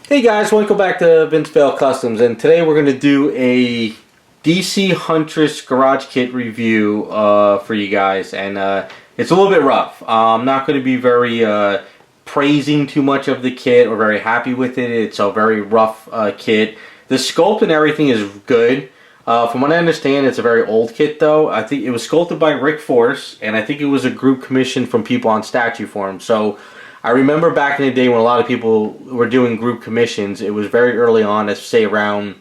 Hey guys, welcome back to Vince Vale Customs, and today we're going to do a DC Huntress garage kit review for you guys, and it's a little bit rough. I'm not going to be very praising too much of the kit or very happy with it. It's a very rough kit. The sculpt and everything is good. From what I understand, it's a very old kit though. I think it was sculpted by Rick Force, and I think it was a group commission from people on statue form. So I remember back in the day when a lot of people were doing group commissions. It was very early on, let's say around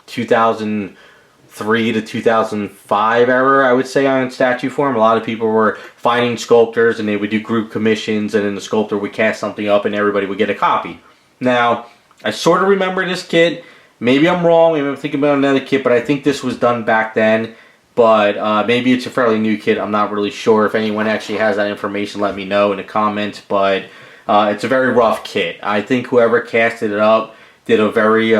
2003 to 2005 era, I would say, on statue form. A lot of people were finding sculptors and they would do group commissions, and then the sculptor would cast something up and everybody would get a copy. Now, I sort of remember this kit. Maybe I'm wrong, maybe I'm thinking about another kit, but I think this was done back then. But maybe it's a fairly new kit. I'm not really sure. If anyone actually has that information, let me know in the comments. But it's a very rough kit. I think whoever casted it up did a very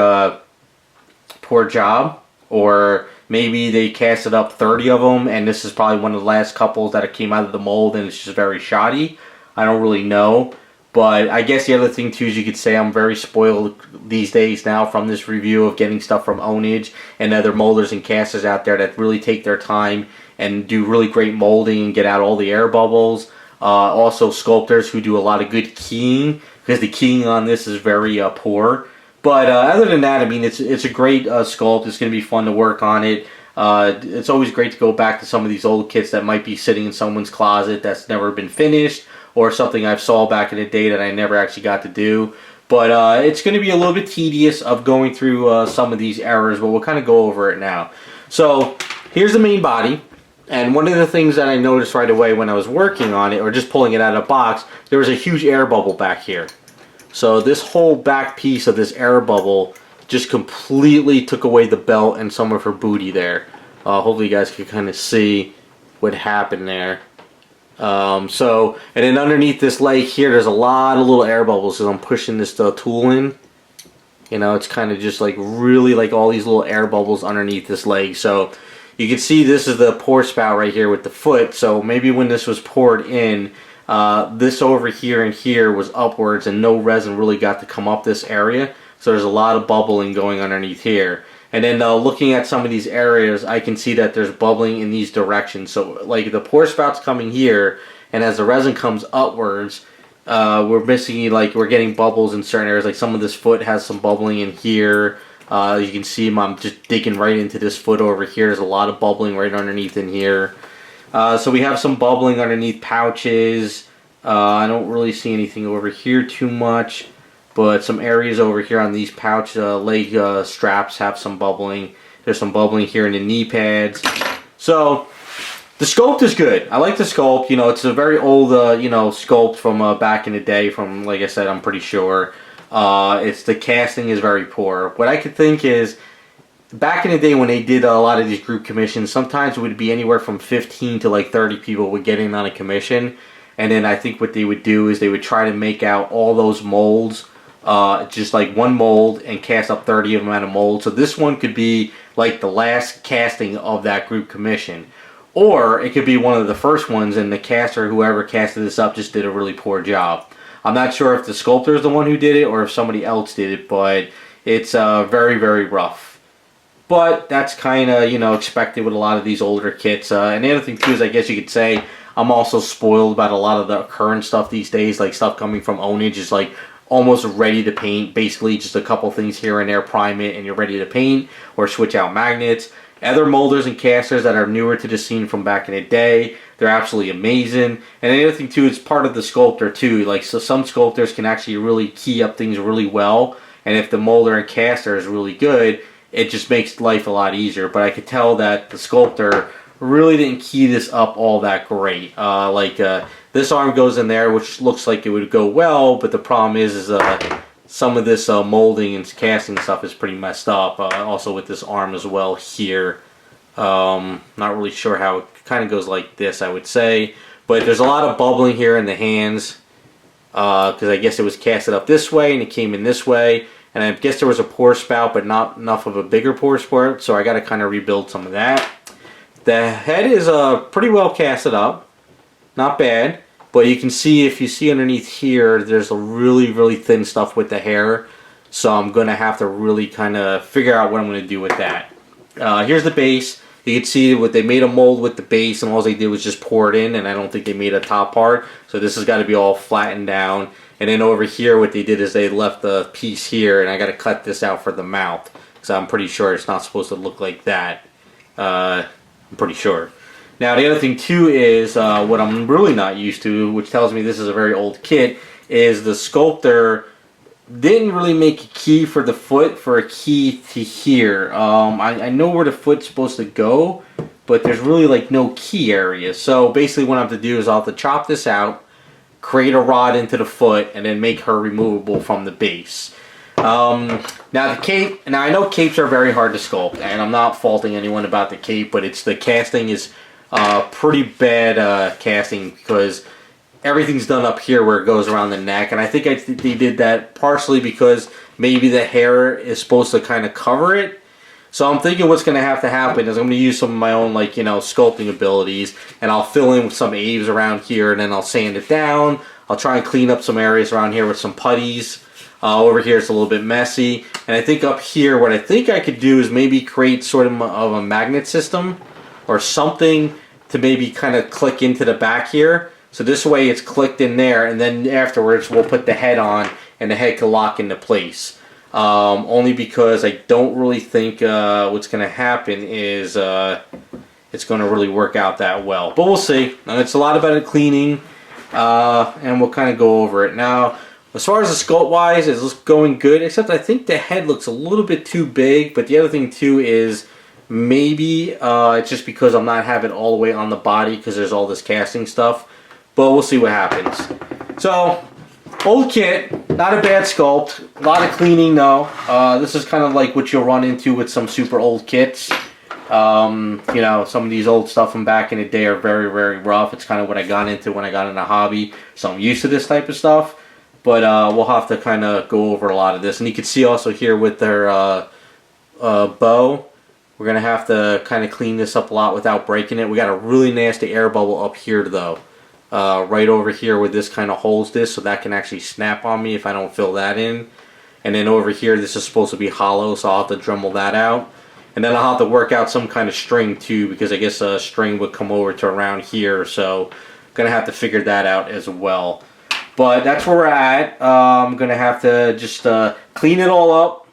poor job, or maybe they casted up 30 of them and this is probably one of the last couples that came out of the mold and it's just very shoddy. I don't really know. But I guess the other thing too is you could say I'm very spoiled these days now from this review of getting stuff from Ownage and other molders and casters out there that really take their time and do really great molding and get out all the air bubbles. Also sculptors who do a lot of good keying, because the keying on this is very poor. But other than that, I mean, it's a great sculpt. It's going to be fun to work on it. It's always great to go back to some of these old kits that might be sitting in someone's closet that's never been finished, or something I've saw back in the day that I never actually got to do. But it's going to be a little bit tedious of going through some of these errors, but we'll kind of go over it now. So here's the main body. And one of the things that I noticed right away when I was working on it, or just pulling it out of the box, there was a huge air bubble back here. So this whole back piece of this air bubble just completely took away the belt and some of her booty there. Hopefully you guys can kind of see what happened there. And then underneath this leg here, there's a lot of little air bubbles as I'm pushing this tool in. You know, it's kind of just like really like all these little air bubbles underneath this leg. So you can see this is the pour spout right here with the foot. So maybe when this was poured in, this over here and here was upwards and no resin really got to come up this area. So there's a lot of bubbling going underneath here. And then looking at some of these areas, I can see that there's bubbling in these directions. So like the pour spout's coming here, and as the resin comes upwards, we're missing, like, we're getting bubbles in certain areas. Like some of this foot has some bubbling in here. You can see I'm just digging right into this foot over here. There's a lot of bubbling right underneath in here. So we have some bubbling underneath pouches. I don't really see anything over here too much, but some areas over here on these pouch leg straps have some bubbling. There's some bubbling here in the knee pads. So the sculpt is good. I like the sculpt. You know, it's a very old sculpt from back in the day. From, like I said, I'm pretty sure. It's the casting is very poor. What I could think is, back in the day when they did a lot of these group commissions, sometimes it would be anywhere from 15 to like 30 people would get in on a commission, and then I think what they would do is they would try to make out all those molds, just like one mold, and cast up 30 of them out of mold. So this one could be like the last casting of that group commission, or it could be one of the first ones and the caster, whoever casted this up, just did a really poor job. I'm not sure if the sculptor is the one who did it or if somebody else did it, but it's very, very rough. But that's kind of, expected with a lot of these older kits. And the other thing too is, I guess you could say, I'm also spoiled about a lot of the current stuff these days. Like stuff coming from Ownage is like almost ready to paint. Basically just a couple things here and there, prime it, and you're ready to paint or switch out magnets. Other molders and casters that are newer to the scene from back in the day, they're absolutely amazing. And the other thing too, it's part of the sculptor too. Like, so some sculptors can actually really key up things really well, and if the molder and caster is really good, it just makes life a lot easier. But I could tell that the sculptor really didn't key this up all that great. This arm goes in there, which looks like it would go well, but the problem is some of this molding and casting stuff is pretty messed up. Also with this arm as well here. Not really sure how. It kind of goes like this, I would say. But there's a lot of bubbling here in the hands, because I guess it was casted up this way and it came in this way. And I guess there was a pour spout, but not enough of a bigger pour spout, so I got to kind of rebuild some of that. The head is pretty well casted up. Not bad. But you can see, if you see underneath here, there's a really, really thin stuff with the hair. So I'm going to have to really kind of figure out what I'm going to do with that. Here's the base. You can see what they made a mold with the base, and all they did was just pour it in, and I don't think they made a top part. So this has got to be all flattened down. And then over here, what they did is they left the piece here, and I got to cut this out for the mouth, because I'm pretty sure it's not supposed to look like that. I'm pretty sure. Now the other thing too is what I'm really not used to, which tells me this is a very old kit, is the sculptor didn't really make a key for the foot for a key to here. I know where the foot's supposed to go, but there's really like no key area. So basically what I have to do is I'll have to chop this out, create a rod into the foot, and then make her removable from the base. Now the cape, now I know capes are very hard to sculpt, and I'm not faulting anyone about the cape, but it's the casting is pretty bad casting, because everything's done up here where it goes around the neck, and I think they did that partially because maybe the hair is supposed to kind of cover it. So I'm thinking what's going to have to happen is I'm going to use some of my own, like, you know, sculpting abilities, and I'll fill in with some aves around here, and then I'll sand it down. I'll try and clean up some areas around here with some putties. Over here it's a little bit messy, and I think up here what I think I could do is maybe create sort of a magnet system or something to maybe kind of click into the back here. So this way it's clicked in there, and then afterwards we'll put the head on, and the head can lock into place. Only because I don't really think what's going to happen is it's going to really work out that well. But we'll see. It's a lot about it cleaning, and we'll kind of go over it. Now, as far as the sculpt wise, it's going good, except I think the head looks a little bit too big. But the other thing too is maybe it's just because I'm not having it all the way on the body because there's all this casting stuff. But we'll see what happens. So, old kit, not a bad sculpt. A lot of cleaning though. This is kind of like what you'll run into with some super old kits. You know, some of these old stuff from back in the day are very, very rough. It's kind of what I got into when I got into hobby. So I'm used to this type of stuff. But we'll have to kind of go over a lot of this. And you can see also here with their bow, we're going to have to kind of clean this up a lot without breaking it. We got a really nasty air bubble up here though. Right over here where this kind of holds this, so that can actually snap on me if I don't fill that in. And then over here this is supposed to be hollow, so I'll have to Dremel that out. And then I'll have to work out some kind of string too, because I guess a string would come over to around here, so gonna have to figure that out as well. But that's where we're at. I'm gonna have to just clean it all up,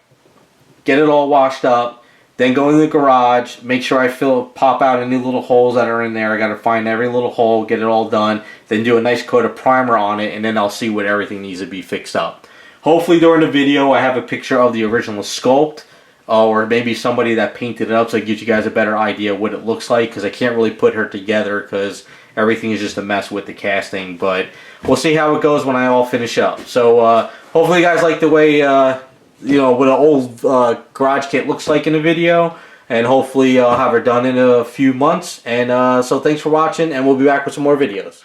get it all washed up, then go in the garage, make sure I pop out any little holes that are in there. I gotta find every little hole, get it all done, then do a nice coat of primer on it, and then I'll see what everything needs to be fixed up. Hopefully during the video I have a picture of the original sculpt, or maybe somebody that painted it up so it gives you guys a better idea what it looks like, because I can't really put her together because everything is just a mess with the casting. But we'll see how it goes when I all finish up. So hopefully you guys like the way you know, what an old garage kit looks like in the video, and hopefully I'll have her done in a few months. And so thanks for watching, and we'll be back with some more videos.